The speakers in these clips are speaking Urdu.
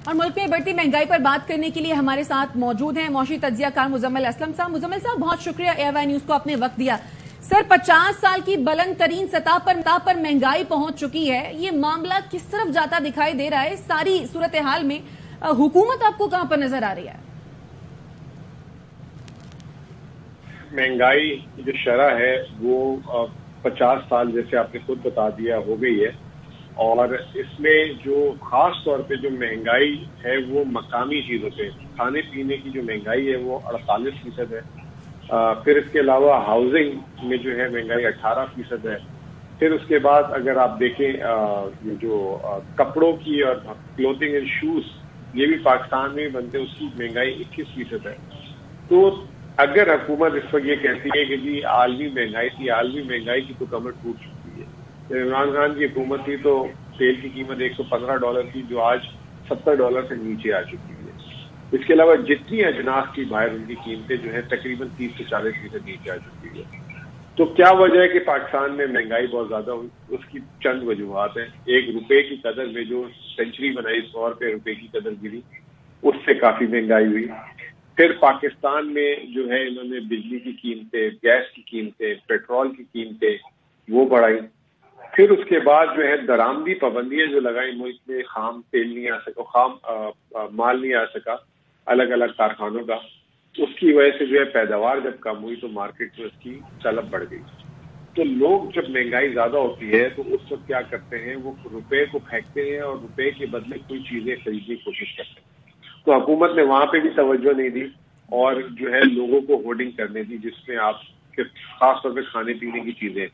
اور ملک میں بڑھتی مہنگائی پر بات کرنے کے لیے ہمارے ساتھ موجود ہیں معاشی تجزیہ کار مزمل اسلم صاحب. مزمل صاحب بہت شکریہ AY نیوز کو اپنے وقت دیا. سر 50 سال کی بلند ترین سطح پر مہنگائی پہنچ چکی ہے. یہ معاملہ کس طرف جاتا دکھائی دے رہا ہے؟ ساری صورتحال میں حکومت آپ کو کہاں پر نظر آ رہی ہے؟ مہنگائی کی جو شرح ہے وہ 50 سال جیسے آپ نے خود بتا دیا ہو گئی ہے. اور اس میں جو خاص طور پہ جو مہنگائی ہے وہ مقامی چیزوں پہ کھانے پینے کی جو مہنگائی ہے وہ 48% ہے. پھر اس کے علاوہ ہاؤسنگ میں جو ہے مہنگائی 18% ہے. پھر اس کے بعد اگر آپ دیکھیں جو کپڑوں کی اور کلوتھنگ اینڈ شوز یہ بھی پاکستان میں بنتے ہیں اس کی مہنگائی 21% ہے. تو اگر حکومت اس وقت یہ کہتی ہے کہ جی عالمی مہنگائی کی تو کمر ٹوٹ چکی ہے. عمران خان کی حکومت تھی تو تیل کی قیمت $115 تھی جو آج $70 سے نیچے آ چکی ہے. اس کے علاوہ جتنی اجناس کی باہر ان کی قیمتیں جو ہے تقریباً 30 سے 40% نیچے آ چکی ہے. تو کیا وجہ ہے کہ پاکستان میں مہنگائی بہت زیادہ ہوئی؟ اس کی چند وجوہات ہیں. ایک روپے کی قدر میں جو سینچری بنائی 100 روپے روپے کی قدر گری اس سے کافی مہنگائی ہوئی. پھر پاکستان میں جو ہے انہوں نے بجلی کی قیمتیں، گیس کی قیمتیں، پیٹرول کی قیمتیں وہ بڑھائی. پھر اس کے بعد جو ہے درآمدی پابندیاں جو لگائیں ملک میں خام تیل نہیں آ سکا، خام مال نہیں آ سکا الگ الگ کارخانوں کا. اس کی وجہ سے جو ہے پیداوار جب کم ہوئی تو مارکیٹ میں اس کی طلب بڑھ گئی. تو لوگ جب مہنگائی زیادہ ہوتی ہے تو اس وقت کیا کرتے ہیں وہ روپے کو پھینکتے ہیں اور روپے کے بدلے کوئی چیزیں خریدنے کی کوشش کرتے ہیں. تو حکومت نے وہاں پہ بھی توجہ نہیں دی اور جو ہے لوگوں کو ہورڈنگ کرنے دی جس میں آپ کے خاص طور پہ کھانے پینے کی چیزیں.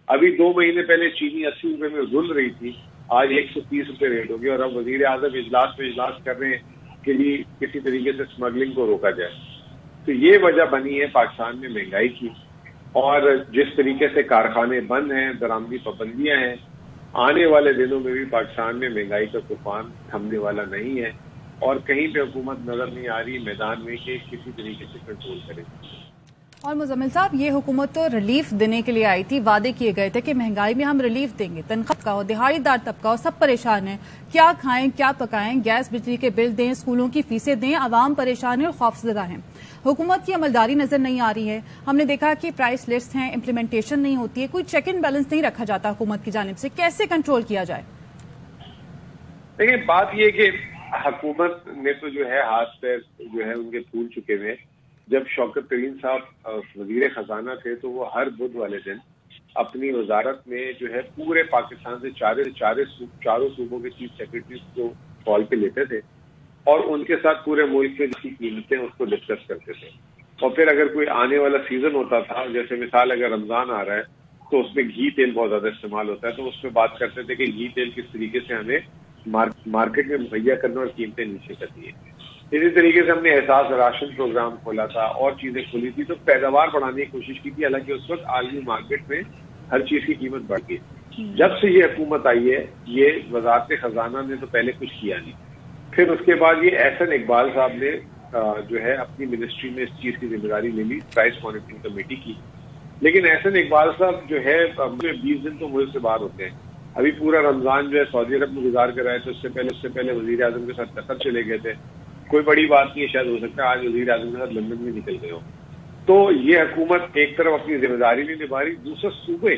ابھی 2 مہینے پہلے چینی 80 روپے میں رول رہی تھی، آج 130 روپے ریٹ ہو گیا. اور اب وزیر اعظم اجلاس کر رہے ہیں کہ جی کسی طریقے سے اسمگلنگ کو روکا جائے. تو یہ وجہ بنی ہے پاکستان میں مہنگائی کی. اور جس طریقے سے کارخانے بند ہیں، درآمدی پابندیاں ہیں، آنے والے دنوں میں بھی پاکستان میں مہنگائی کا طوفان تھمنے والا نہیں ہے اور کہیں پہ حکومت نظر نہیں آ رہی میدان میں کہ کسی طریقے سے کنٹرول کرے. اور مزمل صاحب یہ حکومت تو ریلیف دینے کے لیے آئی تھی، وعدے کیے گئے تھے کہ مہنگائی میں ہم ریلیف دیں گے. تنخواہ کا ہو، دہاڑی دار طبقہ ہو، سب پریشان ہیں. کیا کھائیں کیا پکائیں، گیس بجلی کے بل دیں، اسکولوں کی فیسیں دیں، عوام پریشان ہے اور خوفزدہ ہیں. حکومت کی عملداری نظر نہیں آ رہی ہے. ہم نے دیکھا کہ پرائس لسٹ ہیں، امپلیمنٹیشن نہیں ہوتی ہے، کوئی چیک اینڈ بیلنس نہیں رکھا جاتا حکومت کی جانب سے. کیسے کنٹرول کیا جائے؟ دیکھیں بات یہ کہ حکومت نے تو جو ہے ہاتھ پیر جو ہے ان کے پھول چکے ہوئے. جب شوکت ترین صاحب وزیر خزانہ تھے تو وہ ہر بدھ والے دن اپنی وزارت میں جو ہے پورے پاکستان سے چاروں صوبوں کے چیف سیکرٹریز کو کال پہ لیتے تھے اور ان کے ساتھ پورے ملک میں جس کی قیمتیں اس کو ڈسکس کرتے تھے. اور پھر اگر کوئی آنے والا سیزن ہوتا تھا، جیسے مثال اگر رمضان آ رہا ہے تو اس میں گھی تیل بہت زیادہ استعمال ہوتا ہے، تو اس میں بات کرتے تھے کہ گھی تیل کس طریقے سے ہمیں مارکیٹ میں مہیا کرنا اور قیمتیں نیچے کرنی ہے. اسی طریقے سے ہم نے احساس راشن پروگرام کھولا تھا اور چیزیں کھولی تھی تو پیداوار بڑھانے کی کوشش کی تھی. حالانکہ اس وقت عالمی مارکیٹ میں ہر چیز کی قیمت بڑھ گئی. جب سے یہ حکومت آئی ہے یہ وزارت خزانہ نے تو پہلے کچھ کیا نہیں. پھر اس کے بعد یہ احسن اقبال صاحب نے جو ہے اپنی منسٹری میں اس چیز کی ذمہ داری لے لی، پرائس مانیٹرنگ کمیٹی کی. لیکن احسن اقبال صاحب جو ہے 20 دن تو ملک سے باہر ہوتے ہیں. ابھی پورا رمضان جو ہے سعودی عرب میں گزار کر آئے تھے. اس سے پہلے وزیر اعظم کے ساتھ قطر چلے گئے تھے. کوئی بڑی بات نہیں ہے، شاید ہو سکتا ہے آج وزیر اعظم کے ساتھ لندن میں نکل گئے ہو. تو یہ حکومت ایک طرف اپنی ذمہ داری نہیں نبھا رہی، دوسرا صوبے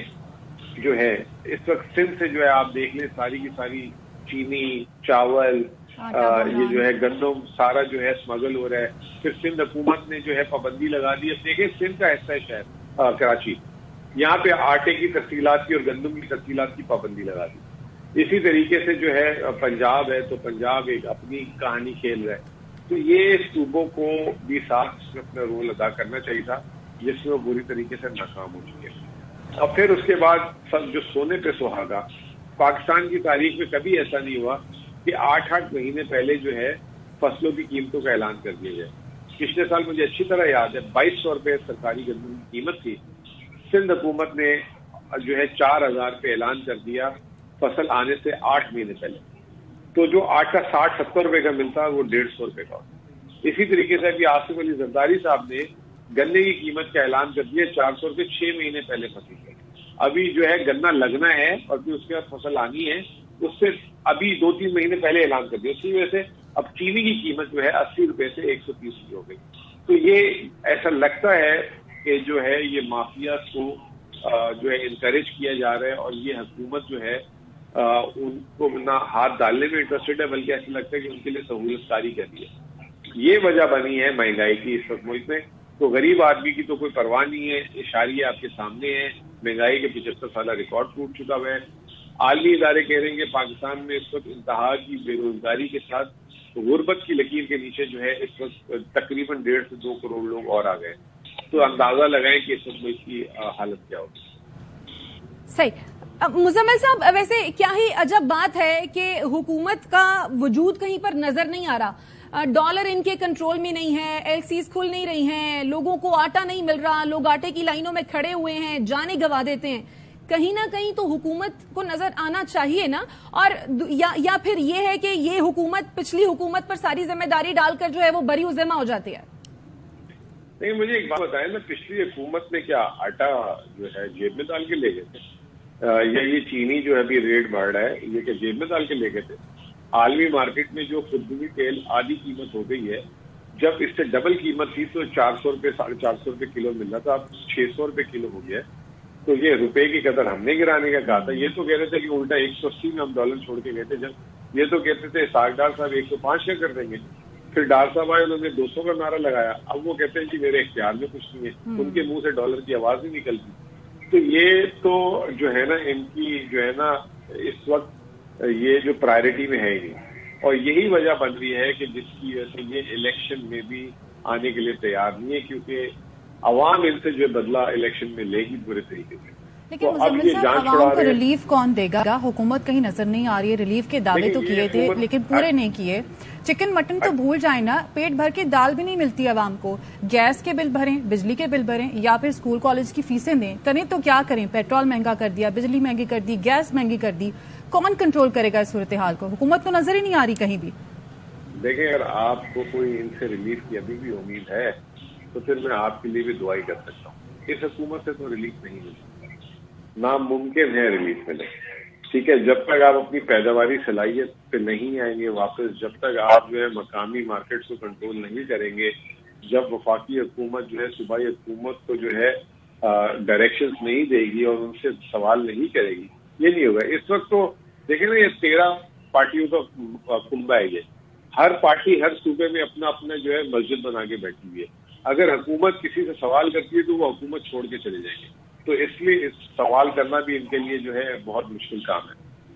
جو ہے اس وقت سندھ سے جو ہے آپ دیکھ لیں ساری کی ساری چینی، چاول، یہ جو ہے گندم سارا جو ہے اسمگل ہو رہا ہے. پھر سندھ حکومت نے جو ہے پابندی لگا دی. اب دیکھیں سندھ کا حصہ ہے شہر کراچی، یہاں پہ آٹے کی تفصیلات کی اور گندم کی تفصیلات کی پابندی لگا دی. اسی طریقے سے جو ہے پنجاب ہے تو پنجاب ایک اپنی کہانی کھیل رہا ہے. تو یہ صوبوں کو بھی ساتھ اپنا رول ادا کرنا چاہیے تھا جس میں وہ بری طریقے سے ناکام ہو چکے. اور پھر اس کے بعد سب جو سونے پہ سہاگا، پاکستان کی تاریخ میں کبھی ایسا نہیں ہوا کہ 8 مہینے پہلے جو ہے فصلوں کی قیمتوں کا اعلان کر دیا جائے. پچھلے سال مجھے اچھی طرح یاد ہے 2200 روپے سرکاری گندم کی قیمت تھی. سندھ حکومت نے جو ہے 4000 روپے اعلان کر دیا فصل آنے سے 8 مہینے پہلے. تو جو آٹا 60-70 روپے کا ملتا وہ 150 روپے کا. اسی طریقے سے ابھی آصف علی زرداری صاحب نے گنے کی قیمت کا اعلان کر دیا 400 روپے 6 مہینے پہلے فصل کا. ابھی جو ہے گنا لگنا ہے اور پھر اس کے بعد فصل آنی ہے، اس سے ابھی 2-3 مہینے پہلے اعلان کر دیا. اس کی وجہ سے اب چینی کی قیمت جو ہے 80 روپے سے 130 روپے ہو گئی. تو یہ ایسا لگتا ہے کہ جو ہے یہ مافیا کو جو ہے انکریج کیا جا رہا ہے اور یہ حکومت جو ہے ان کو نہ ہاتھ ڈالنے میں انٹرسٹڈ ہے بلکہ ایسا لگتا ہے کہ ان کے لیے سہولت کاری کر رہی ہے. یہ وجہ بنی ہے مہنگائی کی اس وقت ملک میں. تو غریب آدمی کی تو کوئی پرواہ نہیں ہے. اشاریہ آپ کے سامنے ہے. مہنگائی کے 75 سالہ ریکارڈ ٹوٹ چکا ہوا ہے. عالمی ادارے کہہ رہے ہیں کہ پاکستان میں اس وقت انتہا کی بے روزگاری کے ساتھ غربت کی لکیر کے نیچے جو ہے اس وقت تقریباً 1.5 سے 2 کروڑ لوگ اور آ گئے. تو اندازہ لگائیں کہ اس وقت اس کی حالت کیا ہوگی. صحیح. مزمل صاحب ویسے کیا ہی عجب بات ہے کہ حکومت کا وجود کہیں پر نظر نہیں آ رہا. ڈالر ان کے کنٹرول میں نہیں ہے, ایل سیز کھل نہیں رہی ہیں, لوگوں کو آٹا نہیں مل رہا, لوگ آٹے کی لائنوں میں کھڑے ہوئے ہیں, جانیں گوا دیتے ہیں. کہیں نہ کہیں تو حکومت کو نظر آنا چاہیے نا. اور یا پھر یہ ہے کہ یہ حکومت پچھلی حکومت پر ساری ذمہ داری ڈال کر جو ہے وہ بری ذمہ ہو جاتی ہے. نہیں, مجھے ایک بات بتائیں نا, پچھلی حکومت نے کیا آٹا جو ہے جیب میں ڈال کے لے گئے تھے؟ یا یہ چینی جو ہے ابھی ریٹ بڑھ رہا ہے یہ کہ جیب میں ڈال کے لے گئے تھے؟ عالمی مارکیٹ میں جو خوردنی تیل آدھی قیمت ہو گئی ہے, جب اس سے ڈبل قیمت تھی تو 400 روپے 450 روپے کلو مل رہا تھا, اب 600 روپے کلو ہو گیا ہے. تو یہ روپے کی قدر ہم نے گرانے کا کہا تھا. یہ تو کہہ رہے تھے کہ الٹا 180 میں ہم ڈالر چھوڑ کے گئے تھے. جب یہ تو کہتے تھے اسحاق ڈار صاحب 105 کا کر دیں گے. پھر ڈار صاحب آئے, انہوں نے 200 کا نعرہ لگایا. اب وہ کہتے ہیں کہ میرے اختیار میں کچھ نہیں ہے. ان کے منہ سے ڈالر کی آواز نہیں نکلتی. تو یہ تو جو ہے نا ان کی جو ہے نا اس وقت یہ جو پرائرٹی میں ہے ہی نہیں. اور یہی وجہ بن رہی ہے کہ جس کی وجہ سے یہ الیکشن میں بھی آنے کے لیے تیار نہیں ہے, کیونکہ عوام ان سے جو بدلہ الیکشن میں لے گی پورے طریقے سے. لیکن مزمل صاحب عوام کو ریلیف کون دے گا؟ حکومت کہیں نظر نہیں آ رہی ہے. ریلیف کے دعوے تو کیے تھے لیکن پورے نہیں کیے. چکن مٹن تو بھول جائیں نا, پیٹ بھر کے دال بھی نہیں ملتی عوام کو. گیس کے بل بھریں, بجلی کے بل بھریں, یا پھر اسکول کالج کی فیسیں دیں. کریں تو کیا کریں؟ پیٹرول مہنگا کر دیا, بجلی مہنگی کر دی, گیس مہنگی کر دی. کون کنٹرول کرے گا اس صورتحال کو؟ حکومت تو نظر ہی نہیں آ رہی کہیں بھی. دیکھیں, اگر آپ کو کوئی ان سے ریلیف کی ابھی بھی امید ہے تو پھر میں آپ کے لیے بھی دعائی کر سکتا ہوں. اس حکومت سے تو ریلیف نہیں مل سکتا, ناممکن ہے ریلیف ملے. ٹھیک ہے, جب تک آپ اپنی پیداواری صلاحیت پہ نہیں آئیں گے واپس, جب تک آپ جو ہے مقامی مارکیٹ کو کنٹرول نہیں کریں گے, جب وفاقی حکومت جو ہے صوبائی حکومت کو جو ہے ڈائریکشنز نہیں دے گی اور ان سے سوال نہیں کرے گی, یہ نہیں ہوگا. اس وقت تو دیکھیں نا, یہ 13 پارٹیوں کا کنبہ ہے. یہ ہر پارٹی ہر صوبے میں اپنا اپنا جو ہے مسجد بنا کے بیٹھی ہوئی ہے. اگر حکومت کسی سے سوال کرتی ہے تو وہ حکومت چھوڑ کے چلے جائیں گے. تو اس لیے سوال کرنا بھی ان کے لیے جو ہے بہت مشکل کام ہے.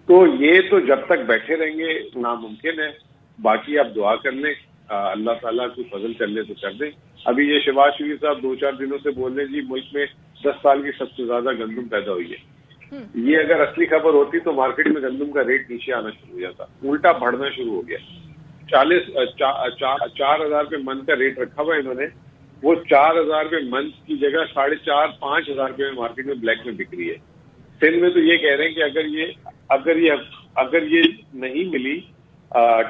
تو یہ تو جب تک بیٹھے رہیں گے ناممکن ہے. باقی آپ دعا کر لیں, اللہ تعالیٰ کو فضل کر لے تو کر دیں. ابھی یہ شہباز شریف صاحب 2-4 دنوں سے بول رہے ہیں جی ملک میں 10 سال کی سب سے زیادہ گندم پیدا ہوئی ہے. یہ اگر اصلی خبر ہوتی تو مارکیٹ میں گندم کا ریٹ نیچے آنا شروع ہو جاتا, الٹا بڑھنا شروع ہو گیا. 4,000 روپے من کا ریٹ رکھا ہوا ہے انہوں نے, وہ 4,000 روپے من کی جگہ 4,500-5,000 روپے میں مارکیٹ میں بلیک میں بک رہی ہے. سندھ میں تو یہ کہہ رہے ہیں کہ اگر یہ نہیں ملی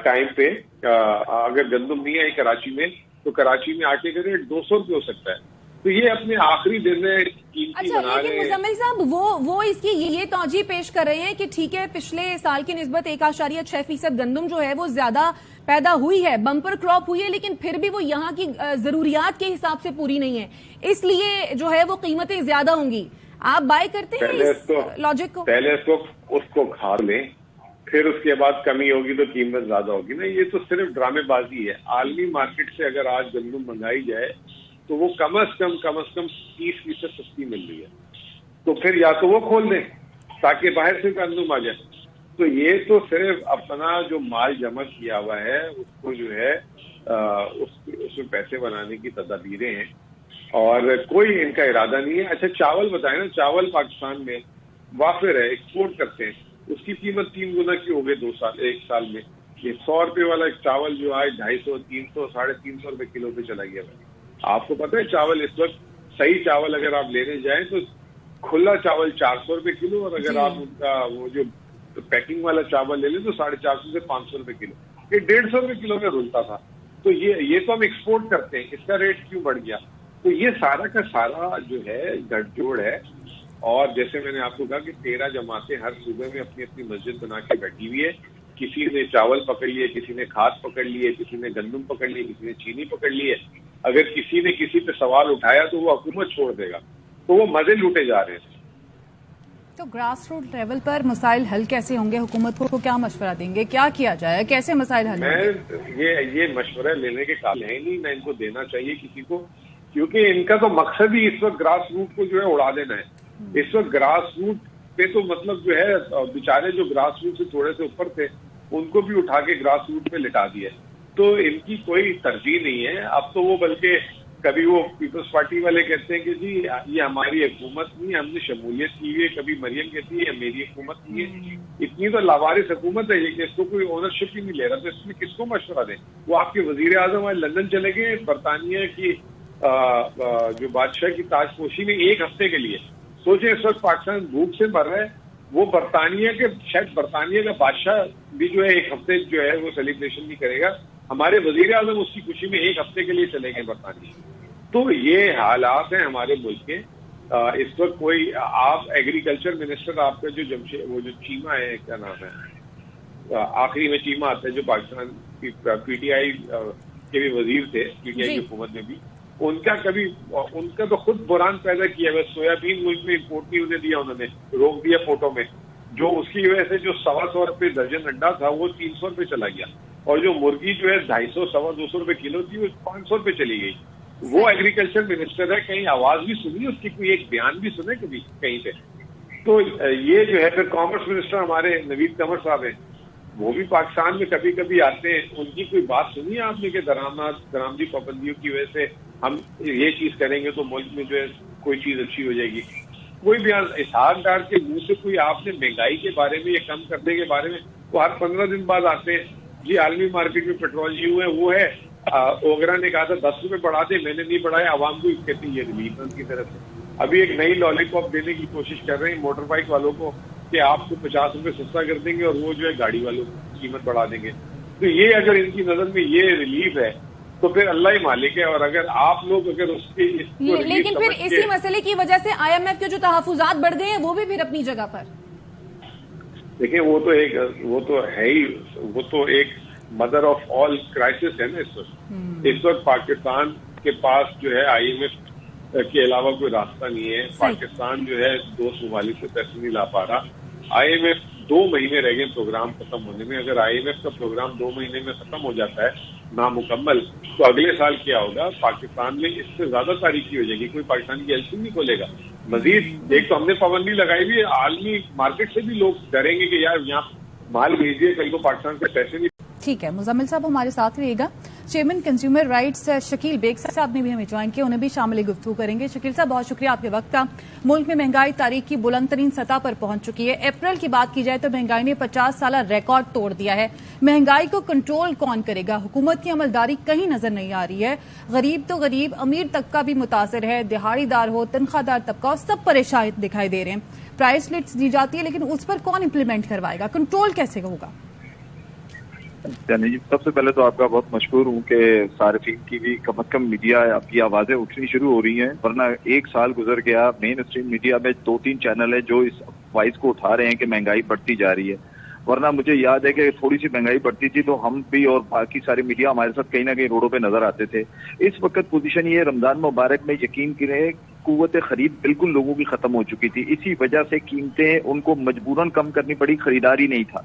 ٹائم پہ, اگر گندم نہیں آئی کراچی میں, تو کراچی میں آٹے کا ریٹ 200 روپے ہو سکتا ہے. تو یہ اپنے آخری دن میں قیمتی بنا رہے ہیں. مزمل صاحب وہ اس کی یہ توجہ پیش کر رہے ہیں کہ ٹھیک ہے پچھلے سال کی نسبت 1.6% گندم جو ہے وہ زیادہ پیدا ہوئی ہے, بمپر کراپ ہوئی ہے, لیکن پھر بھی وہ یہاں کی ضروریات کے حساب سے پوری نہیں ہے, اس لیے جو ہے وہ قیمتیں زیادہ ہوں گی. آپ بائی کرتے ہیں اس لاجک کو؟ پہلے اس کو کھا لیں, پھر اس کے بعد کمی ہوگی تو قیمت زیادہ ہوگی نا. یہ تو صرف ڈرامے بازی ہے. عالمی مارکیٹ سے اگر آج گندم منگائی جائے تو وہ کم از کم 30% سستی مل رہی ہے. تو پھر یا تو وہ کھول دیں تاکہ باہر سے گندم آ جائے. تو یہ تو صرف اپنا جو مال جمع کیا ہوا ہے اس کو جو ہے اس میں پیسے بنانے کی تدابیریں ہیں, اور کوئی ان کا ارادہ نہیں ہے. اچھا چاول بتائیں نا, چاول پاکستان میں وافر ہے, ایکسپورٹ کرتے ہیں, اس کی قیمت 3 گنا کی ہو گئی 1 سال میں. یہ 100 روپے والا چاول جو آج 250, 300, 350 روپے کلو پہ چلا گیا ہے. آپ کو پتہ ہے چاول اس وقت صحیح چاول اگر آپ لینے جائیں تو کھلا چاول 400 روپے کلو, اور اگر آپ ان کا وہ جو پیکنگ والا چاول لے لیں تو 450 سے 500 روپے کلو. یہ 150 روپے کلو میں رلتا تھا. تو یہ تو ہم ایکسپورٹ کرتے ہیں, اس کا ریٹ کیوں بڑھ گیا؟ تو یہ سارا کا سارا جو ہے گٹھ جوڑ ہے. اور جیسے میں نے آپ کو کہا کہ 13 جماعتیں ہر صوبے میں اپنی اپنی مسجد بنا کے بیٹھی ہوئی ہے. کسی نے چاول پکڑ لیے, کسی نے کھاد پکڑ لیے, کسی نے گندم پکڑ لی, کسی نے چینی پکڑ لی ہے. اگر کسی نے کسی پہ سوال اٹھایا تو وہ حکومت چھوڑ دے گا. تو وہ مزے لوٹے جا رہے ہیں. تو گراس روٹ لیول پر مسائل حل کیسے ہوں گے؟ حکومت کو کیا مشورہ دیں گے؟ کیا کیا جائے؟ کیسے مسائل حل ہوں گے؟ یہ مشورہ لینے کے قابل ہے نہیں, نہ ان کو دینا چاہیے کسی کو, کیونکہ ان کا تو مقصد ہی اس وقت گراس روٹ کو جو ہے اڑا دینا ہے. اس وقت گراس روٹ پہ تو مطلب جو ہے بیچارے جو گراس روٹ سے تھوڑے سے اوپر تھے ان کو بھی اٹھا کے گراس روٹ پہ لٹا دیا. تو ان کی کوئی ترجیح نہیں ہے اب تو. وہ بلکہ کبھی وہ پیپلز پارٹی والے کہتے ہیں کہ جی یہ ہماری حکومت نہیں, ہم نے شمولیت کی ہے. کبھی مریم کہتی ہے میری حکومت نہیں ہے. اتنی تو لاوارث حکومت ہے یہ کہ اس کو کوئی اونرشپ ہی نہیں لے رہا. تو اس میں کس کو مشورہ دیں؟ وہ آپ کے وزیر اعظم آج لندن چلے گئے برطانیہ کی جو بادشاہ کی تاج پوشی میں ایک ہفتے کے لیے. سوچیں اس وقت پاکستان بھوک سے مر رہا ہے, وہ برطانیہ کے شاید برطانیہ کا بادشاہ بھی جو ہے ایک ہفتے جو ہے وہ سیلیبریشن نہیں کرے گا. ہمارے وزیر اعظم اس کی خوشی میں ایک ہفتے کے لیے چلے گئے برطانیہ. تو یہ حالات ہیں ہمارے ملک کے اس وقت. کوئی آپ ایگریکلچر منسٹر آپ کا جو وہ جو چیمہ ہے, کیا نام ہے, آخری میں چیمہ آتا ہے, جو پاکستان کی پی ٹی آئی کے بھی وزیر تھے پی ٹی آئی کی حکومت میں بھی, ان کا تو خود بحران پیدا کیا ہے. سویابین ملک میں امپورٹ نہیں ہونے دیا, انہوں نے روک دیا فوٹو میں, جو اس کی وجہ سے جو 125 روپے درجن انڈا تھا وہ 300 روپے چلا گیا, اور جو مرغی جو ہے 250 250 روپے کلو تھی وہ 500 روپے چلی گئی. وہ ایگریکلچر منسٹر ہے, کہیں آواز بھی سنی اس کی, کوئی ایک بیان بھی سنے کبھی کہیں پہ؟ تو یہ جو ہے پھر کامرس منسٹر ہمارے نوید قمر صاحب ہیں, وہ بھی پاکستان میں کبھی کبھی آتے ہیں. ان کی کوئی بات سنی ہے آپ نے کہ درآمدی پابندیوں کی وجہ سے ہم یہ چیز کریں گے تو ملک میں جو ہے کوئی چیز اچھی ہو جائے گی؟ کوئی بیان اسحاق ڈار کے منہ سے کوئی آپ نے مہنگائی کے بارے میں یا کم کرنے کے بارے میں, وہ ہر 15 دن بعد آتے ہیں جی عالمی مارکیٹ میں پیٹرول جی ہوئے وہ ہے, اوگرا نے کہا تھا 10 روپے بڑھا دیں, میں نے نہیں بڑھایا, عوام کو کہتی ہے ریلیف ان کی طرف سے. ابھی ایک نئی لالی پاپ دینے کی کوشش کر رہے ہیں موٹر بائک والوں کو کہ آپ کو 50 روپے سستا کر دیں گے اور وہ جو ہے گاڑی والوں کی قیمت بڑھا دیں گے. تو یہ اگر ان کی نظر میں یہ ریلیف ہے تو پھر اللہ ہی مالک ہے. اور اگر آپ لوگ اگر اس کی لیکن پھر اسی مسئلے کی وجہ سے آئی ایم ایف کے جو تحفظات بڑھ گئے ہیں وہ بھی پھر اپنی جگہ پر دیکھیں, وہ تو ہے ہی, وہ تو ایک مدر آف آل کرائسس ہے نا اس وقت. اس وقت پاکستان کے پاس جو ہے آئی ایم ایف کے علاوہ کوئی راستہ نہیں ہے. پاکستان جو ہے 2 ممالک سے پیسے نہیں لا پا رہا. آئی ایم ایف 2 مہینے رہ گئے پروگرام ختم ہونے میں. اگر آئی ایم ایف کا پروگرام 2 مہینے میں ختم ہو جاتا ہے نامکمل, تو اگلے سال کیا ہوگا؟ پاکستان میں اس سے زیادہ تاریخی ہو جائے گی. کوئی پاکستان کی ایل سی نہیں کھولے گا. مزید ایک تو ہم نے پابندی لگائی ہوئی ہے, عالمی مارکیٹ سے بھی لوگ ڈریں گے کہ یار یہاں مال بھیجیے, کل کو پاکستان سے پیسے نہیں. ٹھیک ہے, مزمل صاحب ہمارے ساتھ رہیے گا. Chairman consumer rights Shakeel Baig صاحب نے بھی ہمیں جوائن کیا, انہیں بھی شامل گفتگو کریں گے. شکیل صاحب بہت شکریہ آپ کے وقت کا. ملک میں مہنگائی تاریخ کی بلند ترین سطح پر پہنچ چکی ہے. اپریل کی بات کی جائے تو مہنگائی نے 50 سالہ ریکارڈ توڑ دیا ہے. مہنگائی کو کنٹرول کون کرے گا؟ حکومت کی عملداری کہیں نظر نہیں آ رہی ہے. غریب تو غریب, امیر طبقہ بھی متاثر ہے, دہاڑی دار ہو, تنخواہ دار طبقہ ہو, سب پریشان دکھائی دے رہے ہیں. پرائس لسٹ دی جاتی ہے لیکن اس پر کون امپلیمنٹ کروائے گا؟ کنٹرول کیسے ہوگا؟ یعنی سب سے پہلے تو آپ کا بہت مشکور ہوں کہ صارفین کی بھی کم از کم میڈیا آپ کی آوازیں اٹھنی شروع ہو رہی ہیں, ورنہ 1 سال گزر گیا مین اسٹریم میڈیا میں 2-3 چینل ہے جو اس وائس کو اٹھا رہے ہیں کہ مہنگائی بڑھتی جا رہی ہے. ورنہ مجھے یاد ہے کہ تھوڑی سی مہنگائی بڑھتی تھی تو ہم بھی اور باقی سارے میڈیا ہمارے ساتھ کہیں نہ کہیں روڈوں پہ نظر آتے تھے. اس وقت پوزیشن یہ رمضان مبارک میں یقین کریں قوت خرید بالکل لوگوں کی ختم ہو چکی تھی. اسی وجہ سے قیمتیں ان کو مجبوراً کم کرنی پڑی, خریداری نہیں تھا.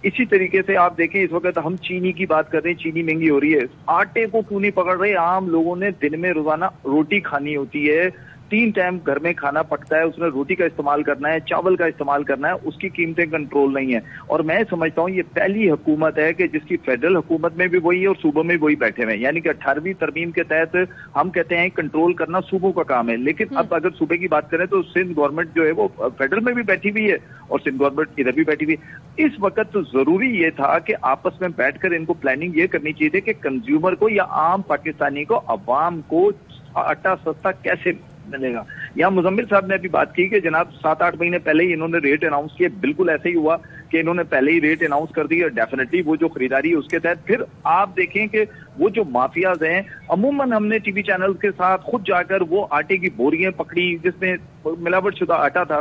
اسی طریقے سے آپ دیکھیں اس وقت ہم چینی کی بات کر رہے ہیں, چینی مہنگی ہو رہی ہے. آٹے کو کیوں نہیں پکڑ رہے؟ عام لوگوں نے دن میں روزانہ روٹی کھانی ہوتی ہے, 3 ٹائم گھر میں کھانا پکتا ہے, اس میں روٹی کا استعمال کرنا ہے, چاول کا استعمال کرنا ہے, اس کی قیمتیں کنٹرول نہیں ہیں. اور میں سمجھتا ہوں یہ پہلی حکومت ہے کہ جس کی فیڈرل حکومت میں بھی وہی ہے اور صوبوں میں بھی وہی بیٹھے ہوئے ہیں. یعنی کہ 18ویں ترمیم کے تحت ہم کہتے ہیں کنٹرول کرنا صوبوں کا کام ہے, لیکن اب اگر صوبے کی بات کریں تو سندھ گورنمنٹ جو ہے وہ فیڈرل میں بھی بیٹھی ہوئی ہے اور سندھ گورنمنٹ ادھر بھی بیٹھی ہوئی ہے. اس وقت تو ضروری یہ تھا کہ آپس میں بیٹھ کر ان کو پلاننگ یہ کرنی چاہیے تھی کہ کنزیومر کو یا عام پاکستانی کو, عوام کو آٹا سستا کیسے ملے گا. یہاں مزمل صاحب نے ابھی بات کی کہ جناب 7-8 مہینے پہلے ہی انہوں نے ریٹ اناؤنس کیے. بالکل ایسے ہی ہوا کہ انہوں نے پہلے ہی ریٹ اناؤنس کر دی. ڈیفینیٹلی وہ جو خریداری ہے اس کے تحت پھر آپ دیکھیں کہ وہ جو مافیاز ہیں, عموماً ہم نے ٹی وی چینل کے ساتھ خود جا کر وہ آٹے کی بوریاں پکڑی جس میں ملاوٹ شدہ آٹا تھا,